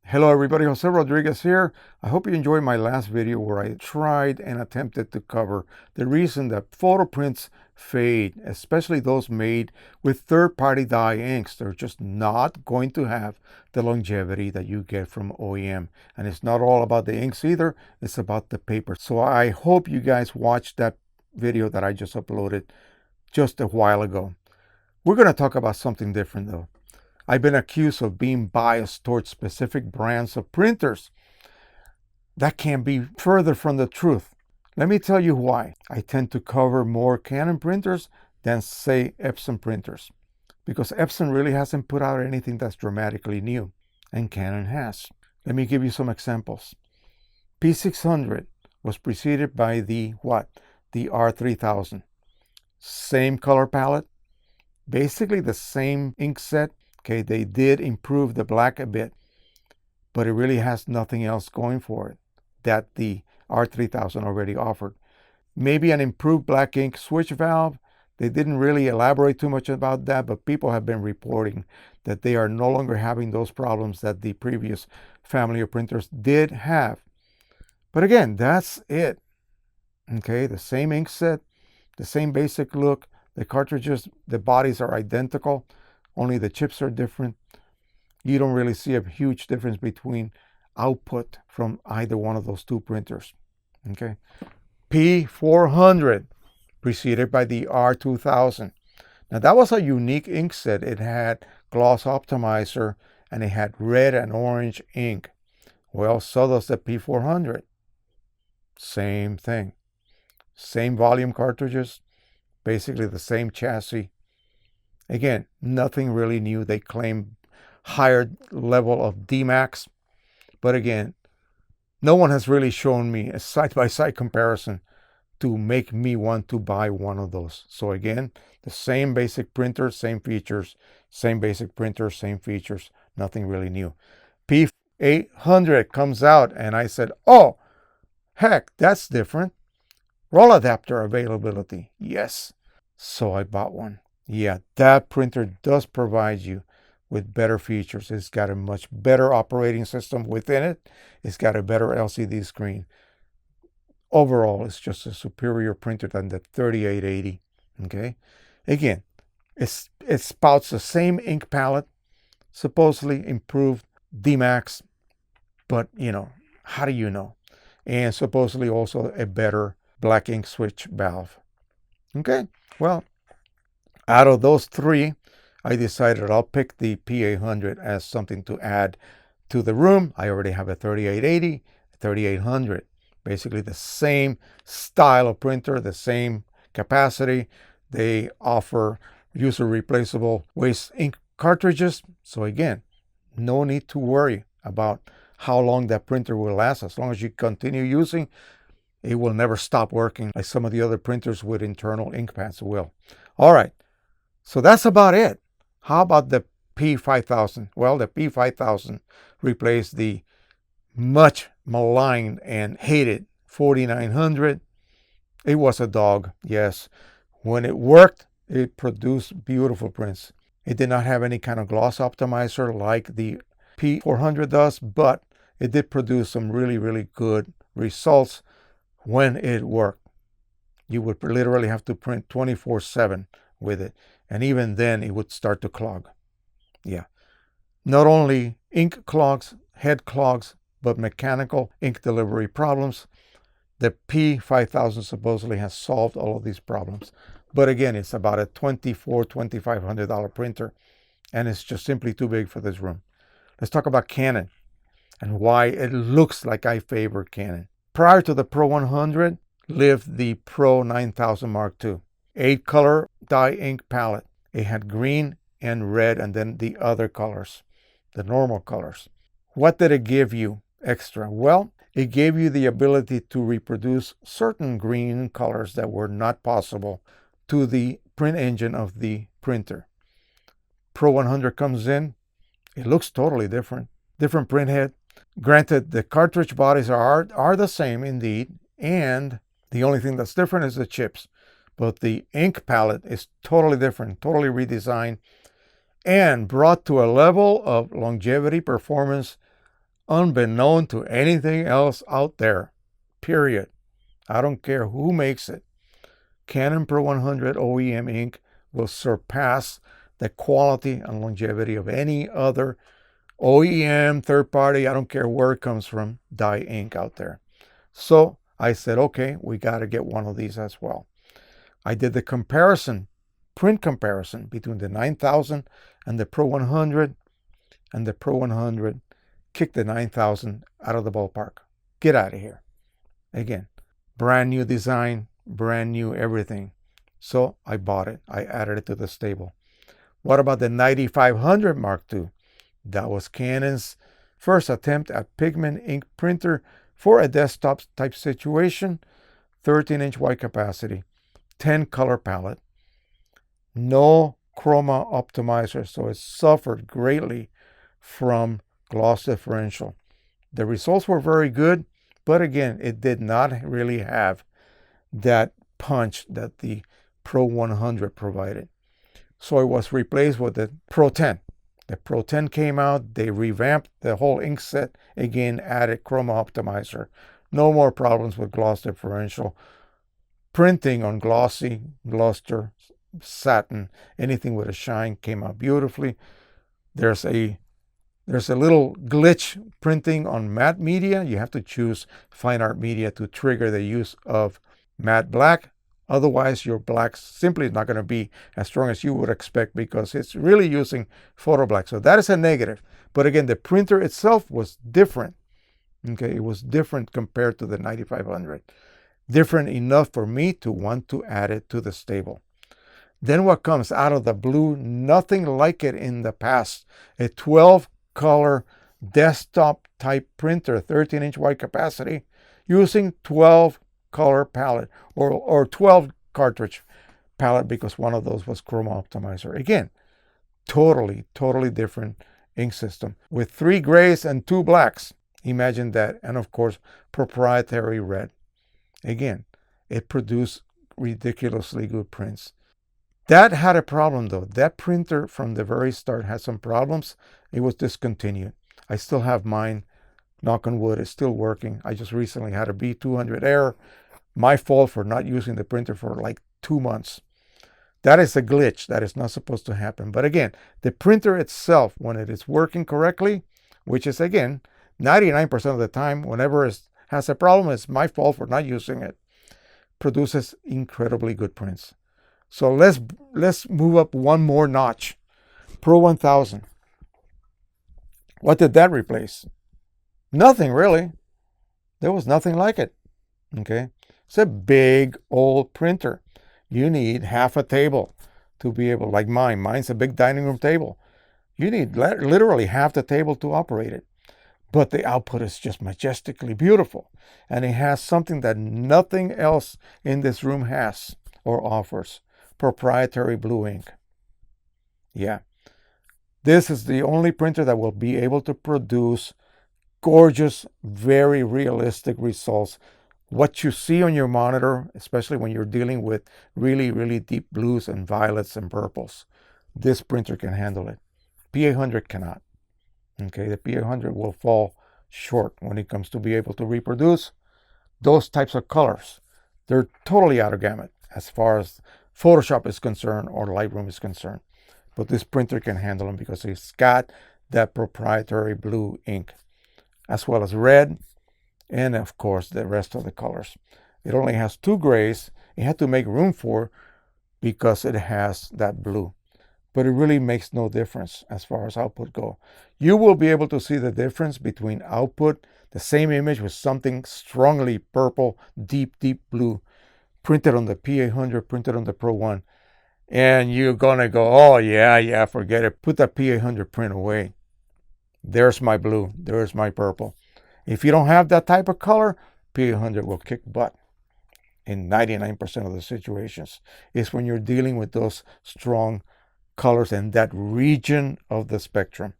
Hello everybody, Jose Rodriguez here. I hope you enjoyed my last video where I tried and attempted to cover the reason that photo prints fade, especially those made with third-party dye inks. They're just not going to have the longevity that you get from OEM. And it's not all about the inks either, it's about the paper. So I hope you guys watched that video that I just uploaded just a while ago. We're going to talk about something different though. I've been accused of being biased towards specific brands of printers. That can't be further from the truth. Let me tell you why. I tend to cover more Canon printers than, say, EPSON printers, because EPSON really hasn't put out anything that's dramatically new, and Canon has. Let me give you some examples. P600 was preceded by the The R3000. Same color palette, basically the same ink set. Okay, they did improve the black a bit, but it really has nothing else going for it that the R3000 already offered. Maybe an improved black ink switch valve. They didn't really elaborate too much about that, but people have been reporting that they are no longer having those problems that the previous family of printers did have. But again, that's it. Okay, the same ink set, the same basic look, the cartridges, the bodies are identical. Only the chips are different. You don't really see a huge difference between output from either one of those two printers. Okay. P400, preceded by the R2000. Now that was a unique ink set. It had gloss optimizer and it had red and orange ink. Well, so does the P400. Same thing. Same volume cartridges, basically the same chassis. Again, nothing really new. They claim higher level of Dmax, but again, no one has really shown me a side-by-side comparison to make me want to buy one of those. So again, the same basic printer, same features, same basic printer, same features, nothing really new. P800 comes out and I said, oh, heck, that's different. Roll adapter availability, yes. So I bought one. Yeah, that printer does provide you with better features. It's got a much better operating system within it. It's got a better LCD screen. Overall, it's just a superior printer than the 3880. Okay. Again, it spouts the same ink palette, supposedly improved Dmax, but how do you know? And supposedly also a better black ink switch valve. Okay, well, out of those three, I decided I'll pick the P800 as something to add to the room. I already have a 3880, a 3800, basically the same style of printer, the same capacity. They offer user replaceable waste ink cartridges. So again, no need to worry about how long that printer will last. As long as you continue using, it will never stop working like some of the other printers with internal ink pads will. All right. So that's about it. How about the P5000? Well, the P5000 replaced the much maligned and hated 4900. It was a dog, yes. When it worked, it produced beautiful prints. It did not have any kind of gloss optimizer like the P400 does, but it did produce some really, really good results when it worked. You would literally have to print 24/7 with it. And even then, it would start to clog. Yeah. Not only ink clogs, head clogs, but mechanical ink delivery problems. The P5000 supposedly has solved all of these problems. But again, it's about a $2,500 printer, and it's just simply too big for this room. Let's talk about Canon and why it looks like I favor Canon. Prior to the Pro 100, lived the Pro 9000 Mark II. 8-color dye ink palette. It had green and red and then the other colors, the normal colors. What did it give you extra? Well, it gave you the ability to reproduce certain green colors that were not possible to the print engine of the printer. Pro 100 comes in. It looks totally different. Different print head, Granted, the cartridge bodies are the same indeed, and the only thing that's different is the chips. But the ink palette is totally different, totally redesigned, and brought to a level of longevity performance unbeknown to anything else out there. Period. I don't care who makes it. Canon Pro 100 OEM ink will surpass the quality and longevity of any other OEM, third party, I don't care where it comes from, dye ink out there. So I said, okay, we got to get one of these as well. I did the comparison, print comparison between the 9000 and the Pro 100, and the Pro 100 kicked the 9000 out of the ballpark. Get out of here. Again, brand new design, brand new everything. So I bought it. I added it to the stable. What about the 9500 Mark II? That was Canon's first attempt at pigment ink printer for a desktop type situation. 13-inch white capacity, 10 color palette, no chroma optimizer, so it suffered greatly from gloss differential. The results were very good, but again, it did not really have that punch that the Pro 100 provided. So it was replaced with the Pro 10. The Pro 10 came out, they revamped the whole ink set, again added chroma optimizer. No more problems with gloss differential. Printing on glossy, luster, satin, anything with a shine came out beautifully. There's a little glitch printing on matte media. You have to choose fine art media to trigger the use of matte black. Otherwise, your black simply is not going to be as strong as you would expect because it's really using photo black. So that is a negative. But again, the printer itself was different. Okay, it was different compared to the 9500. Different enough for me to want to add it to the stable. Then what comes out of the blue, nothing like it in the past. A 12 color desktop type printer, 13-inch white capacity, using 12 color palette or 12 cartridge palette because one of those was chroma optimizer. Again, totally different ink system with 3 grays and 2 blacks. Imagine that. And of course, proprietary red. Again, it produced ridiculously good prints. That had a problem though. That printer from the very start had some problems. It was discontinued. I still have mine. Knock on wood, it's still working. I just recently had a B200 error. My fault for not using the printer for like 2 months. That is a glitch. That is not supposed to happen. But again, the printer itself, when it is working correctly, which is again, 99% of the time, whenever it has a problem, it's my fault for not using it, produces incredibly good prints. So let's move up one more notch. Pro 1000. What did that replace? Nothing really. There was nothing like it. Okay. It's a big old printer. You need half a table to be able, like mine. Mine's a big dining room table. You need literally half the table to operate it. But the output is just majestically beautiful. And it has something that nothing else in this room has or offers. Proprietary blue ink. Yeah. This is the only printer that will be able to produce gorgeous, very realistic results. What you see on your monitor, especially when you're dealing with really deep blues and violets and purples, this printer can handle it. P800 cannot. Okay, the P800 will fall short when it comes to be able to reproduce those types of colors. They're totally out of gamut as far as Photoshop is concerned or Lightroom is concerned. But this printer can handle them because it's got that proprietary blue ink, as well as red, and of course the rest of the colors. It only has 2 grays. It had to make room for because it has that blue. But it really makes no difference as far as output go. You will be able to see the difference between output, the same image with something strongly purple, deep blue, printed on the P800, printed on the Pro 1. And you're gonna go, oh yeah, forget it. Put that P800 print away. There's my blue, there's my purple. If you don't have that type of color, P800 will kick butt in 99% of the situations. It's when you're dealing with those strong colors in that region of the spectrum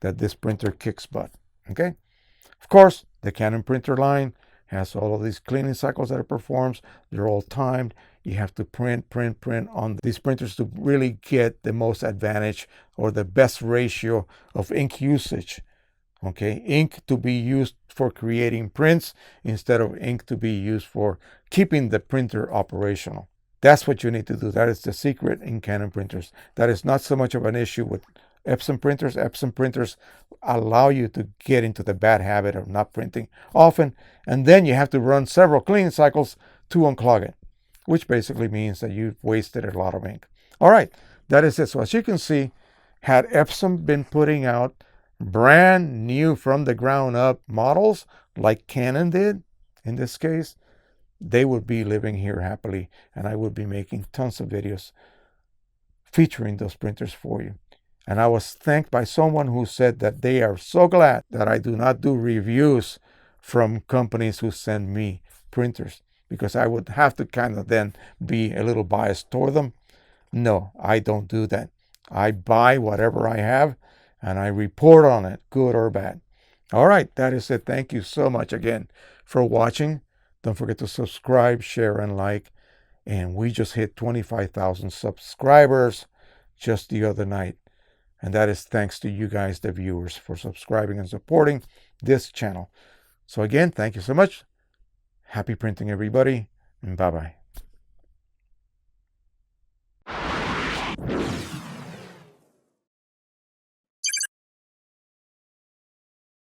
that this printer kicks butt. Okay. Of course, the Canon printer line has all of these cleaning cycles that it performs. They're all timed. You have to print on these printers to really get the most advantage or the best ratio of ink usage. Okay, ink to be used for creating prints instead of ink to be used for keeping the printer operational. That's what you need to do. That is the secret in Canon printers. That is not so much of an issue with EPSON printers. EPSON printers allow you to get into the bad habit of not printing often, and then you have to run several cleaning cycles to unclog it, which basically means that you've wasted a lot of ink. All right, that is it. So as you can see, had EPSON been putting out brand new from the ground up models like Canon did in this case, they would be living here happily, and I would be making tons of videos featuring those printers for you. And I was thanked by someone who said that they are so glad that I do not do reviews from companies who send me printers, because I would have to kind of then be a little biased toward them. No, I don't do that. I buy whatever I have and I report on it, good or bad. All right, that is it. Thank you so much again for watching. Don't forget to subscribe, share, and like. And we just hit 25,000 subscribers just the other night. And that is thanks to you guys, the viewers, for subscribing and supporting this channel. So again, thank you so much. Happy printing, everybody, and bye-bye.